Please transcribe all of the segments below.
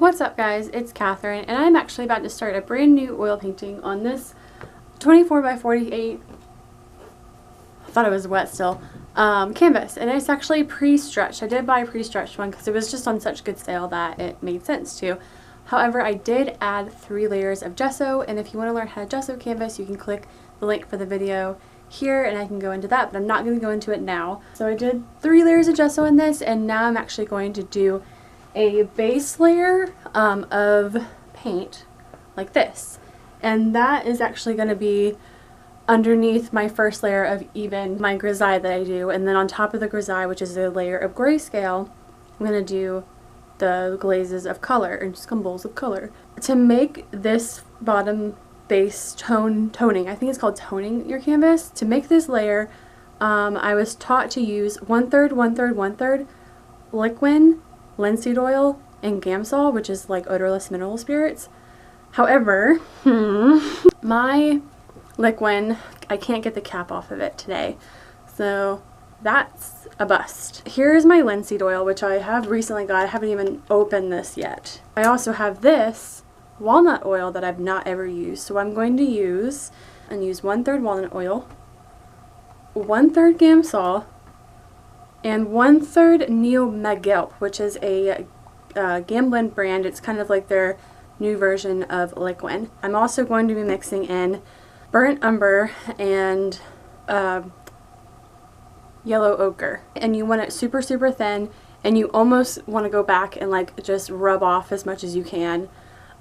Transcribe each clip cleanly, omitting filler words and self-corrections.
What's up guys, it's Catherine and I'm actually about to start a brand new oil painting on this 24 by 48, I thought it was wet still, canvas, and it's actually pre-stretched. I did buy a pre-stretched one because it was just on such good sale that it made sense to. However, I did add 3 layers of gesso, and if you want to learn how to gesso canvas, you can click the link for the video here and I can go into that, but I'm not going to go into it now. So I did 3 layers of gesso in this, and now I'm actually going to do a base layer of paint like this, and that is actually going to be underneath my first layer of even my grisaille that I do, and then on top of the grisaille, which is a layer of grayscale, I'm going to do the glazes of color and symbols of color. To make this bottom base toning, I think it's called toning your canvas, to make this layer I was taught to use 1/3, 1/3, 1/3 liquid, linseed oil, and gamsol, which is like odorless mineral spirits. However, my liquid, I can't get the cap off of it today, so that's a bust. Here's my linseed oil, which I have recently got. I haven't even opened this yet. I also have this walnut oil that I've not ever used, so I'm going to use 1/3 walnut oil, 1/3 gamsol, and 1/3 Neo Magelp, which is a Gamblin brand. It's kind of like their new version of liquid. I'm also going to be mixing in burnt umber and yellow ochre, and you want it super thin, and you almost want to go back and like just rub off as much as you can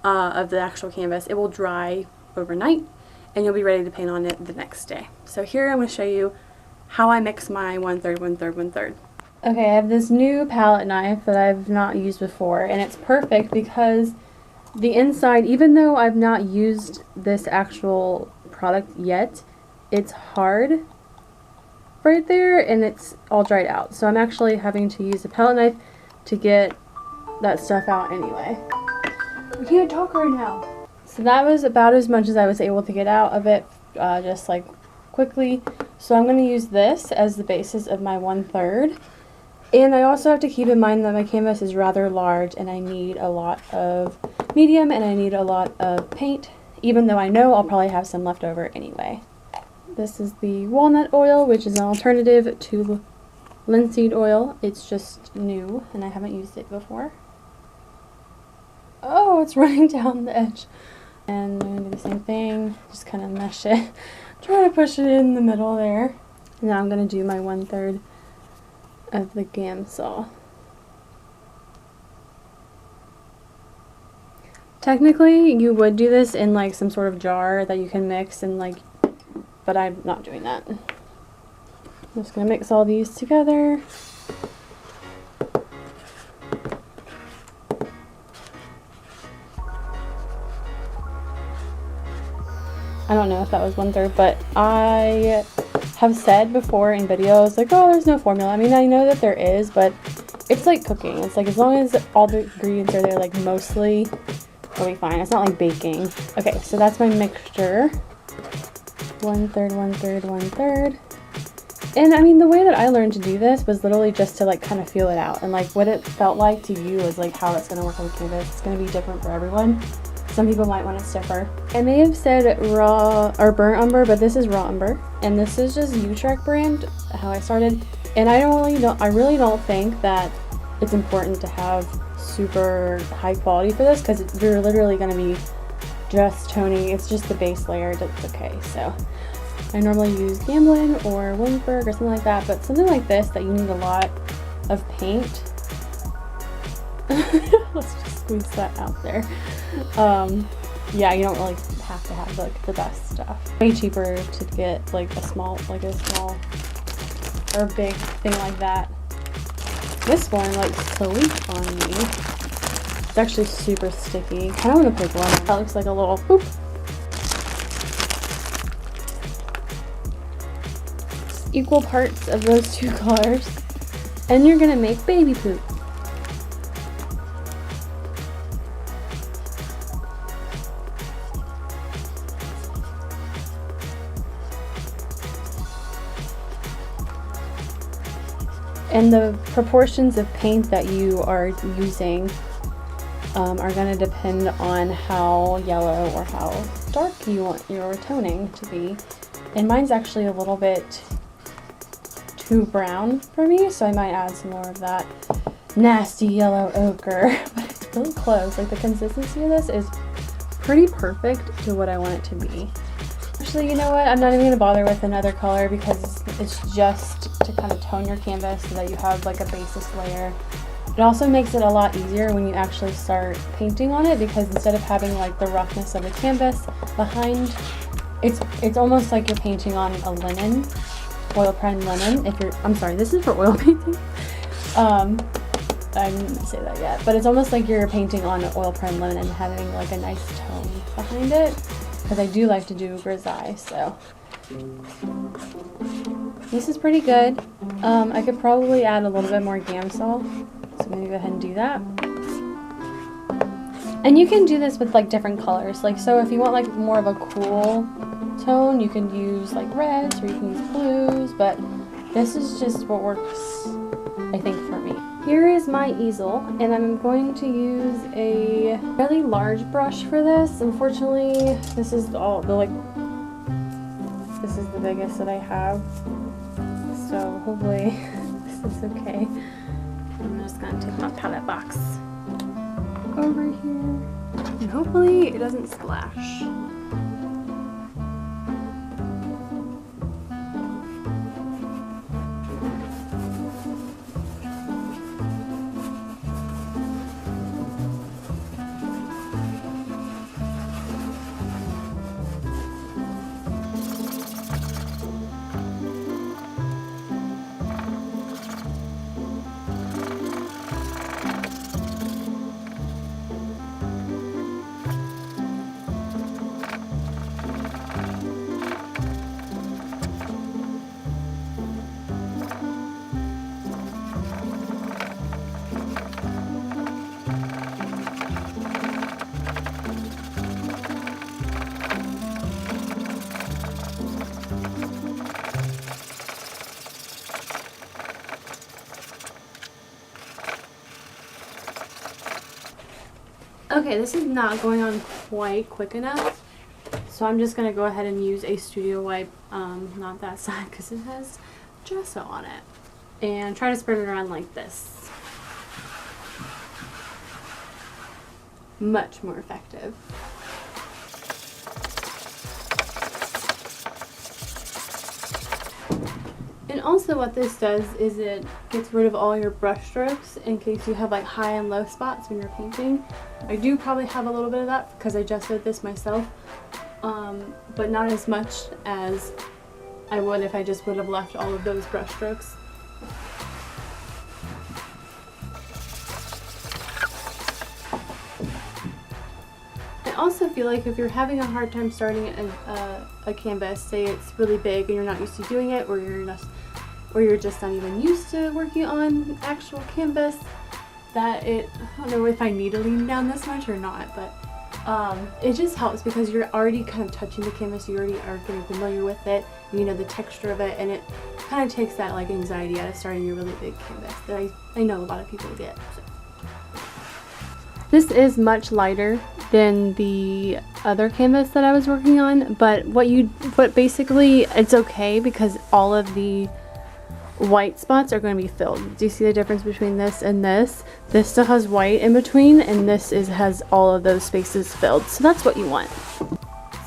of the actual canvas. It will dry overnight and you'll be ready to paint on it the next day. So here I'm going to show you how I mix my 1/3, 1/3, 1/3. Okay, I have this new palette knife that I've not used before, and it's perfect because the inside, even though I've not used this actual product yet, it's hard right there and it's all dried out. So I'm actually having to use a palette knife to get that stuff out anyway. I can't talk right now. So that was about as much as I was able to get out of it, just like quickly. So I'm going to use this as the basis of my 1/3. And I also have to keep in mind that my canvas is rather large and I need a lot of medium and I need a lot of paint, even though I know I'll probably have some left over anyway. This is the walnut oil, which is an alternative to linseed oil. It's just new and I haven't used it before. Oh, it's running down the edge. And I'm going to do the same thing, just kind of mesh it. Try to push it in the middle there. And now I'm going to do my 1/3 of the gamsol. Technically, you would do this in like some sort of jar that you can mix and like, but I'm not doing that. I'm just going to mix all these together. I don't know if that was 1/3, but I have said before in videos like, oh, there's no formula. I mean, I know that there is, but it's like cooking. It's like as long as all the ingredients are there, like mostly, it'll be fine. It's not like baking. Okay, so that's my mixture. 1/3, 1/3, 1/3. And I mean, the way that I learned to do this was literally just to like kind of feel it out, and like what it felt like to you is like how it's going to work on the canvas. It's going to be different for everyone. Some people might want it stiffer. I may have said raw or burnt umber, but this is raw umber, and this is just Utrecht brand, how I started. And I really don't think that it's important to have super high quality for this, because you're literally going to be just toning. It's just the base layer that's okay. So I normally use Gamblin or Williamsburg or something like that, but something like this that you need a lot of paint. Let's just squeeze that out there. Yeah, you don't really have to have like the best stuff. Way cheaper to get like a small or big thing like that. This one likes to leak on me. It's actually super sticky. I kind of want to pick one. That looks like a little poop. Equal parts of those 2 colors, and you're gonna make baby poop. And the proportions of paint that you are using are going to depend on how yellow or how dark you want your toning to be. And mine's actually a little bit too brown for me, so I might add some more of that nasty yellow ochre. But it's really close. Like, the consistency of this is pretty perfect to what I want it to be. Actually, you know what? I'm not even going to bother with another color because it's just to kind of tone your canvas so that you have like a basis layer. It also makes it a lot easier when you actually start painting on it, because instead of having like the roughness of the canvas behind, it's almost like you're painting on a linen, oil prime linen. I'm sorry, this is for oil painting. I didn't say that yet, but it's almost like you're painting on an oil prime linen and having like a nice tone behind it, because I do like to do grisaille, so this is pretty good. I could probably add a little bit more Gamsol, so I'm gonna go ahead and do that. And you can do this with like different colors, like, so if you want like more of a cool tone, you can use like reds or you can use blues, but this is just what works, I think, for me. Here is my easel, and I'm going to use a really large brush for this. Unfortunately, this is the biggest that I have, so hopefully this is okay. I'm just going to take my palette box over here, and hopefully it doesn't splash. Okay, this is not going on quite quick enough, so I'm just going to go ahead and use a studio wipe, not that side because it has gesso on it, and try to spread it around like this. Much more effective. And also what this does is it gets rid of all your brush strokes in case you have like high and low spots when you're painting. I do probably have a little bit of that because I gessoed this myself, but not as much as I would if I just would have left all of those brush strokes. I also feel like if you're having a hard time starting a canvas, say it's really big and you're not used to doing it, or you're just not even used to working on actual canvas, that I don't know if I need to lean down this much or not, but it just helps because you're already kind of touching the canvas, you already are getting familiar with it, you know the texture of it, and it kind of takes that like anxiety out of starting a really big canvas that I know a lot of people get. So. This is much lighter than the other canvas that I was working on, but basically it's okay because all of the white spots are going to be filled. Do you see the difference between this and this? This still has white in between, and this has all of those spaces filled, so that's what you want.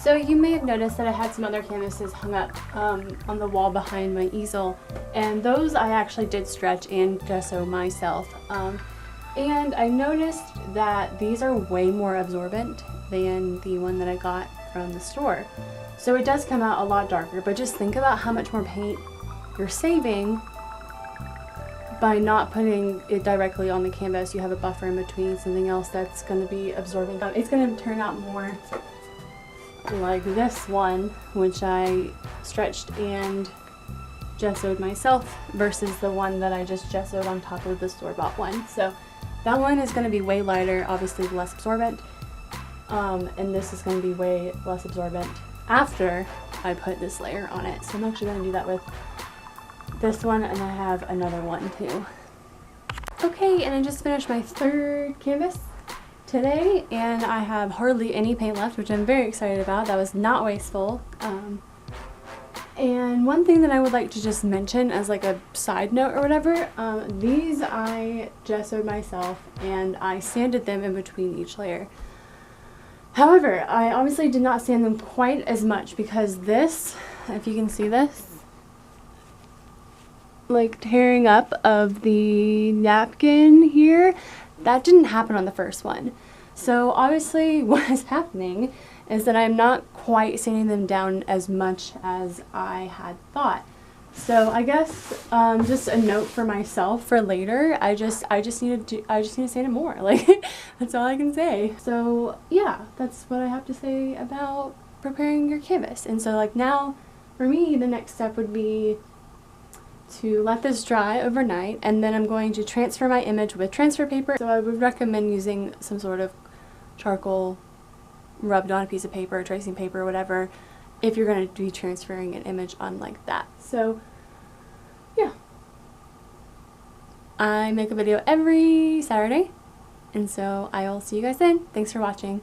So you may have noticed that I had some other canvases hung up on the wall behind my easel, and those I actually did stretch and gesso myself. And I noticed that these are way more absorbent than the one that I got from the store. So it does come out a lot darker, but just think about how much more paint you're saving by not putting it directly on the canvas. You have a buffer in between, something else that's going to be absorbing. It's going to turn out more like this one, which I stretched and gessoed myself, versus the one that I just gessoed on top of the store-bought one. So that one is going to be way lighter, obviously less absorbent, and this is going to be way less absorbent after I put this layer on it. So I'm actually going to do that with this one, and I have another one too. Okay, and I just finished my third canvas today, and I have hardly any paint left, which I'm very excited about. That was not wasteful. And one thing that I would like to just mention as like a side note or whatever, these I gessoed myself and I sanded them in between each layer. However, I obviously did not sand them quite as much because this, if you can see this, like tearing up of the napkin here, that didn't happen on the first one. So obviously what is happening is that I'm not quite sanding them down as much as I had thought. So I guess just a note for myself for later. I just need to sand it more. Like that's all I can say. So yeah, that's what I have to say about preparing your canvas. And so like now, for me, the next step would be to let this dry overnight, and then I'm going to transfer my image with transfer paper. So I would recommend using some sort of charcoal rubbed on a piece of paper, tracing paper, whatever, if you're going to be transferring an image on like that. So yeah, I make a video every Saturday, and so I will see you guys then. Thanks for watching.